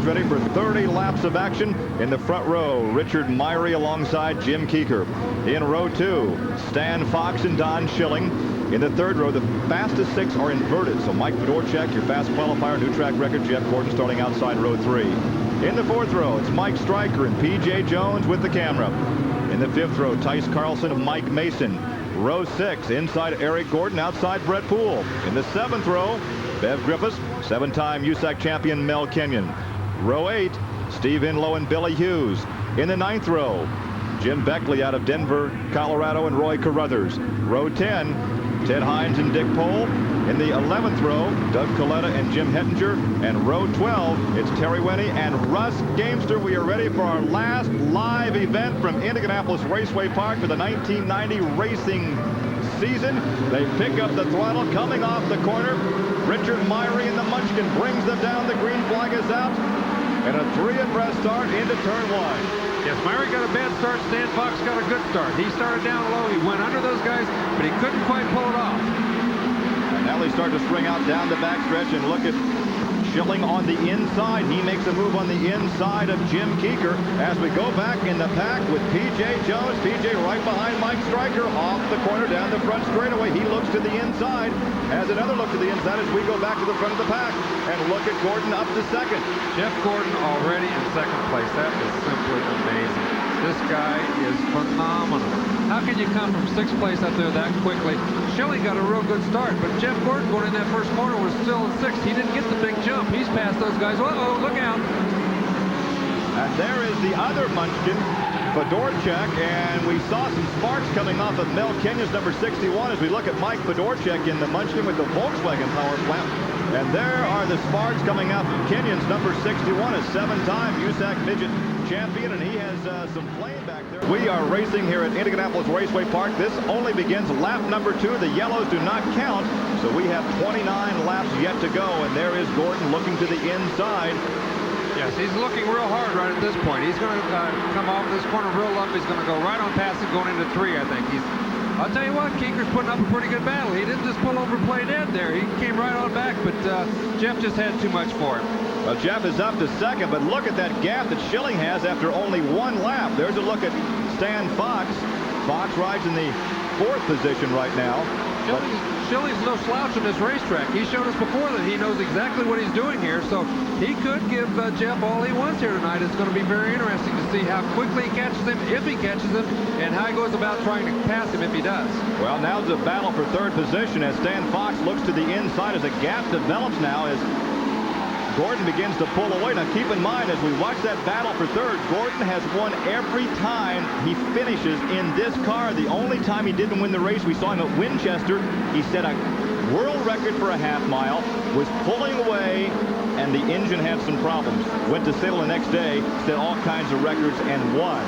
ready for 30 laps of action. In the front row, Richard Myrie alongside Jim Keeker. In row 2, Stan Fox and Don Schilling. In the third row, the fastest 6 are inverted. So Mike Fedorchak, your fast qualifier, new track record. Jeff Gordon starting outside row 3. In the fourth row, it's Mike Stryker and P.J. Jones with the camera. In the fifth row, Tice Carlson and Mike Mason. Row 6, inside Eric Gordon, outside Brett Poole. In the seventh row, Bev Griffiths, 7-time USAC champion Mel Kenyon. Row 8, Steve Inlow and Billy Hughes. In the ninth row, Jim Beckley out of Denver, Colorado, and Roy Carruthers. Row 10, Ted Hines and Dick Pohl. In the 11th row, Doug Coletta and Jim Hettinger. And row 12, it's Terry Winnie and Russ Gamester. We are ready for our last live event from Indianapolis Raceway Park for the 1990 racing season. They pick up the throttle coming off the corner. Richard Myrie in the Munchkin brings them down. The green flag is out. And a 3 abreast start into turn 1. Yes, Myrie got a bad start. Stan Fox got a good start. He started down low. He went under those guys, but he couldn't quite pull it off. And now they start to spring out down the backstretch, and look at Schilling on the inside. He makes a move on the inside of Jim Keeker as we go back in the pack with P.J. Jones. P.J. right behind Mike Stryker off the corner down the front straightaway. He looks to the inside, has another look to the inside as we go back to the front of the pack. And look at Gordon up to second. Jeff Gordon already in second place. That is simply amazing. This guy is phenomenal. How can you come from 6th place up there that quickly? Schilling got a real good start, but Jeff Gordon going in that first corner was still in 6th. He didn't get the big jump. He's past those guys. Uh-oh, look out. And there is the other Munchkin, Fedorchak, and we saw some sparks coming off of Mel Kenyon's number 61 as we look at Mike Fedorchak in the Munchkin with the Volkswagen power plant. And there are the sparks coming out from Kenyon's number 61, a 7-time USAC Midget champion, and he has some flame back there. We are racing here at Indianapolis Raceway Park. This only begins lap number 2. The yellows do not count, so we have 29 laps yet to go, and there is Gordon looking to the inside. Yes, he's looking real hard right at this point. He's going to come off this corner real up. He's going to go right on past it going into 3, I think. I'll tell you what, Keeker's putting up a pretty good battle. He didn't just pull over and play dead there. He came right on back, but Jeff just had too much for him. Well, Jeff is up to second, but look at that gap that Schilling has after only 1 lap. There's a look at Stan Fox. Fox rides in the 4th position right now. Schilling's no slouch in this racetrack. He showed us before that he knows exactly what he's doing here, so he could give Jeff all he wants here tonight. It's going to be very interesting to see how quickly he catches him, if he catches him, and how he goes about trying to pass him if he does. Well, now it's a battle for 3rd position as Stan Fox looks to the inside as a gap develops now as Gordon begins to pull away. Now keep in mind, as we watch that battle for 3rd, Gordon has won every time he finishes in this car. The only time he didn't win the race, we saw him at Winchester. He set a world record for a half mile, was pulling away, and the engine had some problems. Went to Seattle the next day, set all kinds of records, and won.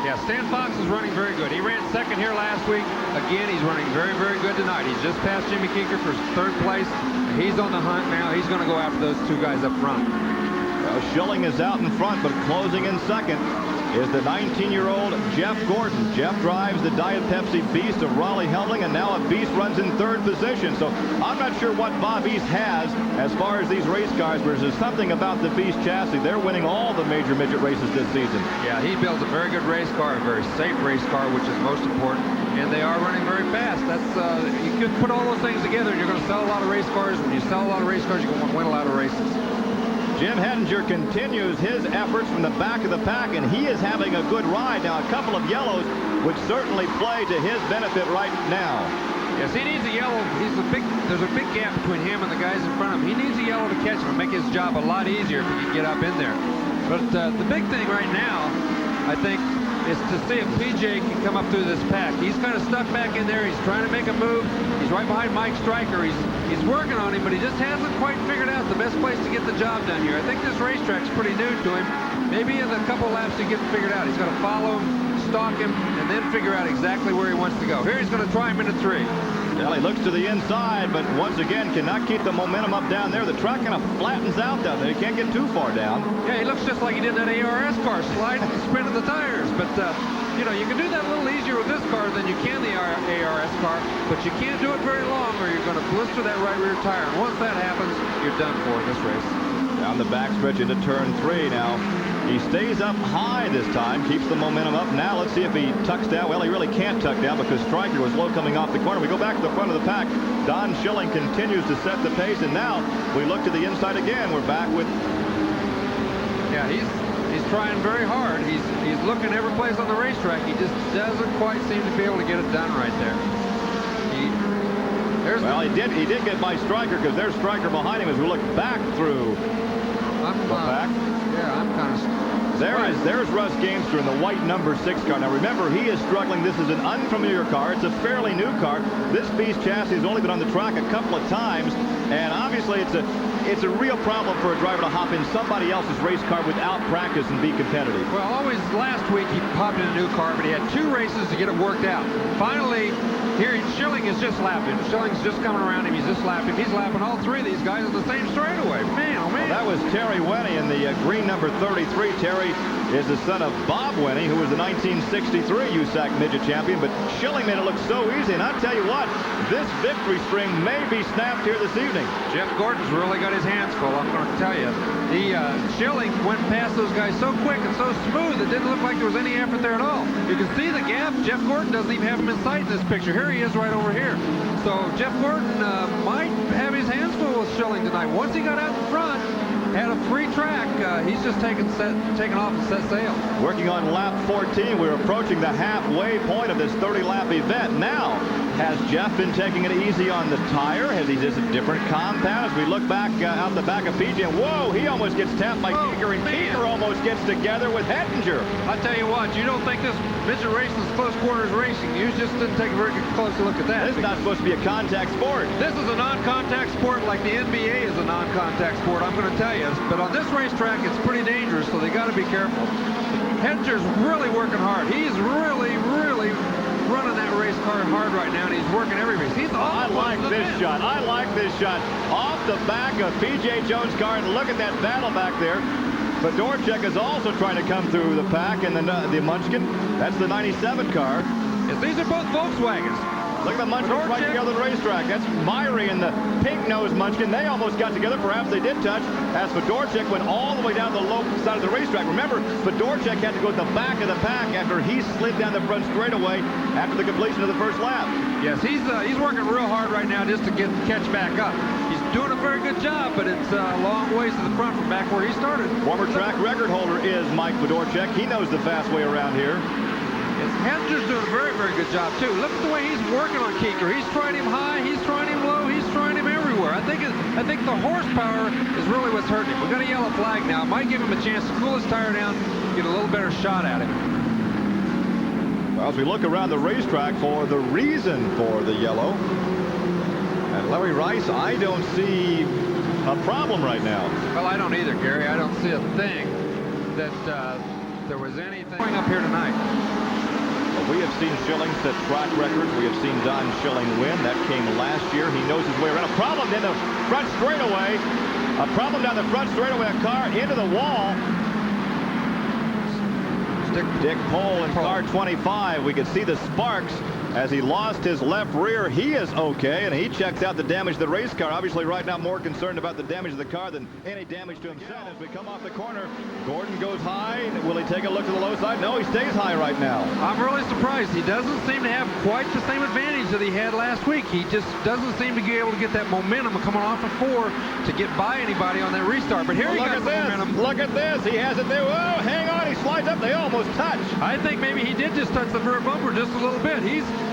Yeah, Stan Fox is running very good. He ran 2nd here last week. Again, he's running very, very good tonight. He's just passed Jimmy Keeker for 3rd place. He's on the hunt now. He's going to go after those 2 guys up front. Schilling is out in front, but closing in second is the 19-year-old Jeff Gordon. Jeff drives the Diet Pepsi Beast of Raleigh Helmling, and now a Beast runs in 3rd position. So I'm not sure what Bob East has as far as these race cars, but there's something about the Beast chassis. They're winning all the major midget races this season. Yeah, he builds a very good race car, a very safe race car, which is most important. And they are running very fast. That's you could put all those things together, and you're going to sell a lot of race cars. When you sell a lot of race cars, you're going to win a lot of races. Jim Hettinger continues his efforts from the back of the pack, and he is having a good ride. Now, a couple of yellows would certainly play to his benefit right now. Yes, he needs a yellow. There's a big gap between him and the guys in front of him. He needs a yellow to catch him and make his job a lot easier if he can get up in there. But the big thing right now, I think, is to see if PJ can come up through this pack. He's kind of stuck back in there. He's trying to make a move. He's right behind Mike Stryker. He's working on him, but he just hasn't quite figured out the best place to get the job done here. I think this racetrack's pretty new to him. Maybe in a couple laps to get it figured out. He's got to follow him, stalk him, and then figure out exactly where he wants to go. Here he's going to try him into 3. Well, he looks to the inside, but once again cannot keep the momentum up down there. The track kind of flattens out down there. He can't get too far down. Yeah, he looks just like he did in that ARS car, sliding and spinning the tires. But, you know, you can do that a little easier with this car than you can the ARS car, but you can't do it very long or you're going to blister that right rear tire. And once that happens, you're done for this race. Down the backstretch into turn 3 now. He stays up high this time, keeps the momentum up. Now let's see if he tucks down. Well, he really can't tuck down because Stryker was low coming off the corner. We go back to the front of the pack. Don Schilling continues to set the pace, and now we look to the inside again. We're back with... Yeah, he's trying very hard. He's looking every place on the racetrack. He just doesn't quite seem to be able to get it done right there. Well, he did get by Stryker, because there's Stryker behind him as we look back through the pack. Yeah, I'm kind of... There's Russ Gamester in the white number 6 car. Now remember, he is struggling. This is an unfamiliar car. It's a fairly new car. This beast chassis has only been on the track a couple of times, and obviously it's a real problem for a driver to hop in somebody else's race car without practice and be competitive. Well, always last week he hopped in a new car, but he had 2 races to get it worked out. Finally, here Schilling is just lapping. Schilling's just coming around him. He's just lapping. He's lapping all 3 of these guys on the same straightaway. Man, oh man. Well, that was Terry Wenny in the green number 33. Terry is the son of Bob Wenny, who was the 1963 USAC Midget champion, but Schilling made it look so easy, and I'll tell you what, this victory string may be snapped here this evening. Jeff Gordon's really got his hands full, I'm going to tell you. Schilling went past those guys so quick and so smooth, it didn't look like there was any effort there at all. You can see the gap. Jeff Gordon doesn't even have him in sight in this picture. Here he is right over here. So Jeff Gordon might have his hands full with Schilling tonight. Once he got out in front, had a free track, he's just taken off and set sail. Working on lap 14, we're approaching the halfway point of this 30-lap event. Now, has Jeff been taking it easy on the tire? Has he just a different compound? As we look back out the back of PJ, whoa, he almost gets tapped by Keeker, and Keeker almost gets together with Hettinger. I tell you what, you don't think this midget racing is close quarters racing. You just didn't take a very close look at that. This is not supposed to be a contact sport. This is a non-contact sport like the NBA is a non-contact sport, I'm going to tell you. But on this racetrack, it's pretty dangerous, so they got to be careful. Hettinger's really working hard. He's really running that race car hard right now, and he's working every race. I like this shot. I like this shot. Off the back of P.J. Jones' car, and look at that battle back there. Fedorchak is also trying to come through the pack, and then the Munchkin, that's the 97 car. Yes, these are both Volkswagens. Look at the Munchkins right together on the racetrack. That's Myrie and the pink-nosed Munchkin. They almost got together. Perhaps they did touch, as Fedorchak went all the way down the low side of the racetrack. Remember, Fedorchak had to go to the back of the pack after he slid down the front straightaway after the completion of the first lap. Yes, he's working real hard right now just to catch back up. He's doing a very good job, but it's a long ways to the front from back where he started. Former track record holder is Mike Fedorchak. He knows the fast way around here. Hettinger's doing a very good job too. Look at the way he's working on Keeker. He's trying him high, he's trying him low, he's trying him everywhere. I think the horsepower is really what's hurting him. We've got a yellow flag now. It might give him a chance to cool his tire down, get a little better shot at him. Well, as we look around the racetrack for the reason for the yellow, and Larry Rice, I don't see a problem right now. Well, I don't either, Gary. I don't see a thing that there was anything going up here tonight. We have seen Schilling set track records. We have seen Don Schilling win. That came last year. He knows his way around. A problem in the front straightaway. A problem down the front straightaway. A car into the wall. Dick Pole in car 25. We could see the sparks as he lost his left rear. He is okay, and he checks out the damage to the race car. Obviously, right now, more concerned about the damage of the car than any damage to himself. As we come off the corner, Gordon goes high. Will he take a look to the low side? No, he stays high right now. I'm really surprised. He doesn't seem to have quite the same advantage that he had last week. He just doesn't seem to be able to get that momentum coming off of 4 to get by anybody on that restart. But here he got the momentum. Look at this. He has it there. Whoa, hang on. He slides up. They almost touch. I think maybe he did just touch the rear bumper just a little bit.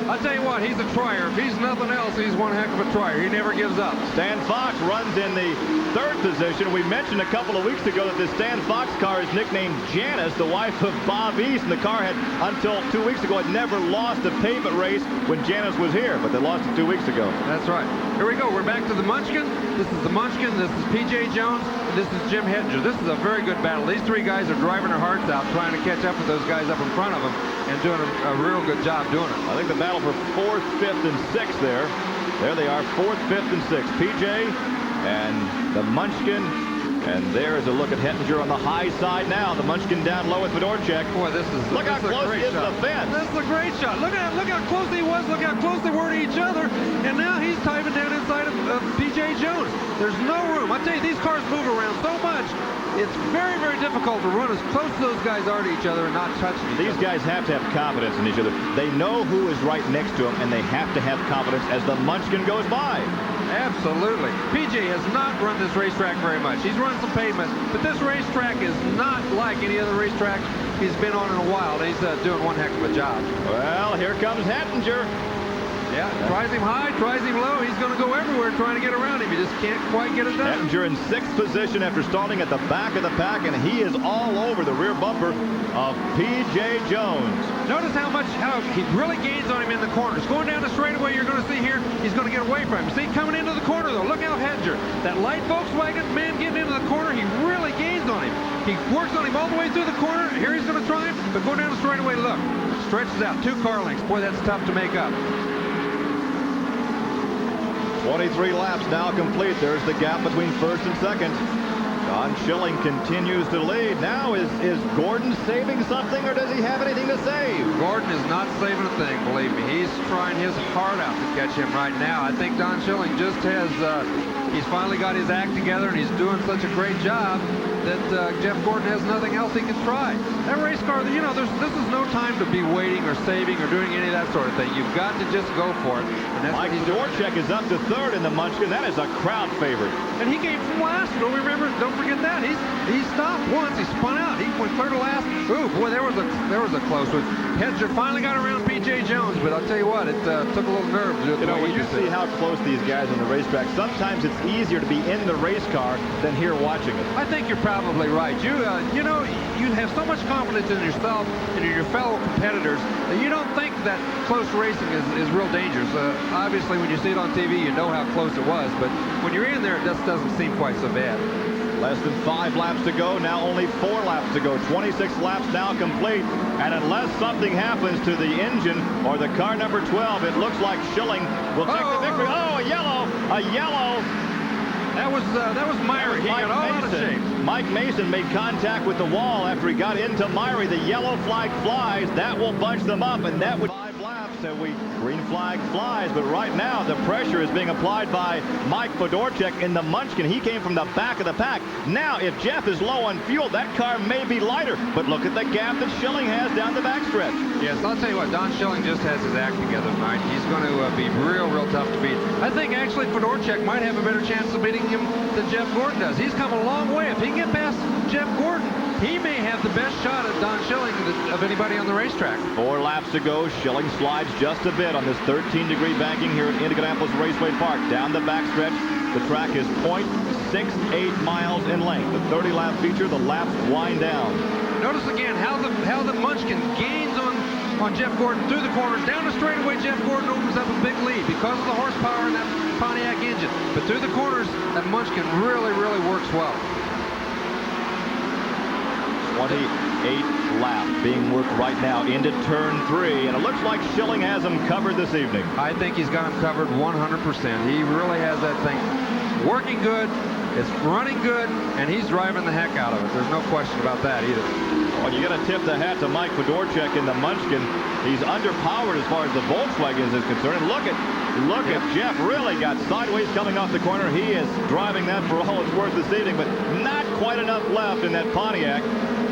I'll tell you what, he's a trier. If he's nothing else, he's one heck of a trier. He never gives up. Stan Fox runs in the 3rd position. We mentioned a couple of weeks ago that the Stan Fox car is nicknamed Janice, the wife of Bob East. And the car had, until 2 weeks ago, had never lost a pavement race when Janice was here, but they lost it 2 weeks ago. That's right. Here we go. We're back to the Munchkin. This is the Munchkin. This is P.J. Jones. And this is Jim Hettinger. This is a very good battle. These 3 guys are driving their hearts out, trying to catch up with those guys up in front of them, and doing a real good job doing it. I think the battle for 4th, 5th, and 6th there. There they are, 4th, 5th, and 6th. PJ and the Munchkin. And there's a look at Hettinger on the high side now. The Munchkin down low with Fedorchak. Boy, this is look how close he is to the fence. This is a great shot. Look how close he was. Look how close they were to each other. And now he's diving down inside of P.J. P.J. Jones. There's no room. I tell you, these cars move around so much. It's very, very difficult to run as close as those guys are to each other and not touch each other. These guys have to have confidence in each other. They know who is right next to them, and they have to have confidence as the Munchkin goes by. Absolutely. PJ has not run this racetrack very much. He's run some pavement, but this racetrack is not like any other racetrack he's been on in a while. He's doing one heck of a job. Well, here comes Hettinger. Yeah, tries him high, tries him low. He's going to go everywhere trying to get around him. He just can't quite get it done. Hettinger in 6th position after starting at the back of the pack, and he is all over the rear bumper of P.J. Jones. Notice how he really gains on him in the corners. Going down the straightaway, you're going to see here, he's going to get away from him. See, coming into the corner, though, look how Hettinger, that light Volkswagen man getting into the corner, he really gains on him. He works on him all the way through the corner. Here he's going to try him, but going down the straightaway, look, stretches out 2 car lengths. Boy, that's tough to make up. 23 laps now complete. There's the gap between 1st and 2nd. Don Schilling continues to lead. Now is Gordon saving something, or does he have anything to save? Gordon is not saving a thing, believe me. He's trying his heart out to catch him right now. I think Don Schilling just has, he's finally got his act together, and he's doing such a great job that Jeff Gordon has nothing else he can try. That race car, you know, this is no time to be waiting or saving or doing any of that sort of thing. You've got to just go for it. And that's Mike Fedorchak is up to 3rd in the Munchkin. That is a crowd favorite. And he came from last. Don't forget that. He stopped once. He spun out. He went 3rd to last. Ooh, boy, there was a close one. Hettinger finally got around P.J. Jones, but I'll tell you what, it took a little nerve to do it. You know, when you see how close these guys on the racetrack, sometimes it's easier to be in the race car than here watching it. I think you're probably right. You know, you have so much confidence in yourself and in your fellow competitors that you don't think that close racing is real dangerous. Obviously, when you see it on TV, you know how close it was, but when you're in there, it just doesn't seem quite so bad. Less than 5 laps to go. Now only 4 laps to go. 26 laps now complete. And unless something happens to the engine or the car number 12, it looks like Schilling will take the victory. Oh, a yellow! A yellow! That was Myrie. He got all out of shape. Mike Mason made contact with the wall after he got into Myrie. The yellow flag flies. That will bunch them up, and that would 5 laps, and green flag flies. But right now, the pressure is being applied by Mike Fedorchak in the Munchkin. He came from the back of the pack. Now, if Jeff is low on fuel, that car may be lighter. But look at the gap that Schilling has down the backstretch. Yes, I'll tell you what, Don Schilling just has his act together tonight. He's going to be real tough to beat. I think actually Fedorchak might have a better chance of beating him than Jeff Gordon does. He's come a long way. If he can get past Jeff Gordon, he may have the best shot at Don Schilling of anybody on the racetrack. 4 laps to go. Schilling slides just a bit on this 13-degree banking here at Indianapolis Raceway Park. Down the backstretch, the track is 0.68 miles in length. The 30-lap feature, the laps wind down. Notice again how the Munchkin gains on Jeff Gordon through the corners. Down the straightaway, Jeff Gordon opens up a big lead because of the horsepower in that Pontiac engine. But through the corners, that Munchkin really works well. 28 lap being worked right now into turn 3, and it looks like Schilling has him covered this evening. I think he's got him covered 100%. He really has that thing working good, it's running good, and he's driving the heck out of it. There's no question about that either. Well, you got to tip the hat to Mike Fedorchak in the Munchkin. He's underpowered as far as the Volkswagen is concerned. And look at Jeff really got sideways coming off the corner. He is driving that for all it's worth this evening, but not quite enough left in that Pontiac.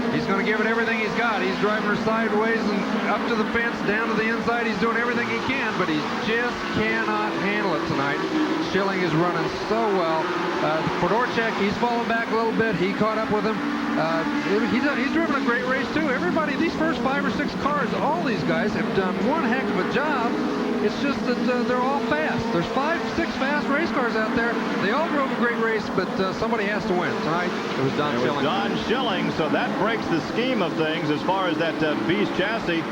He's going to give it everything he's got. He's driving her sideways and up to the fence, down to the inside. He's doing everything he can, but he just cannot handle it tonight. Schilling is running so well. Fedorchak, he's fallen back a little bit. He caught up with him. He's driven a great race, too. Everybody, these first 5 or 6 cars, all these guys have done one heck of a job. It's just that they're all fast. There's 5, 6 fast race cars out there. They all drove a great race, but somebody has to win. Tonight, it was Don Schilling. Don Schilling, so that breaks the scheme of things as far as that Beast chassis.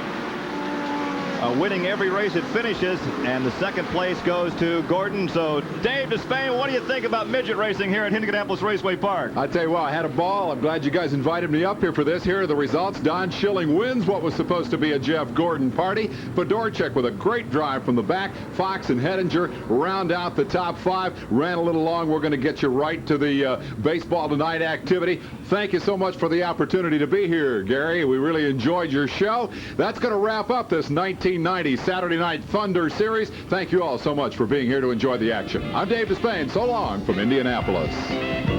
Winning every race it finishes, and the 2nd place goes to Gordon. So, Dave Despain, what do you think about midget racing here at Indianapolis Raceway Park? I tell you what, I had a ball. I'm glad you guys invited me up here for this. Here are the results. Don Schilling wins what was supposed to be a Jeff Gordon party. Fedorchak with a great drive from the back. Fox and Hettinger round out the top 5. Ran a little long. We're going to get you right to the baseball tonight activity. Thank you so much for the opportunity to be here, Gary. We really enjoyed your show. That's going to wrap up this 19 1990 Saturday Night Thunder Series. Thank you all so much for being here to enjoy the action. I'm Dave Despain. So long from Indianapolis.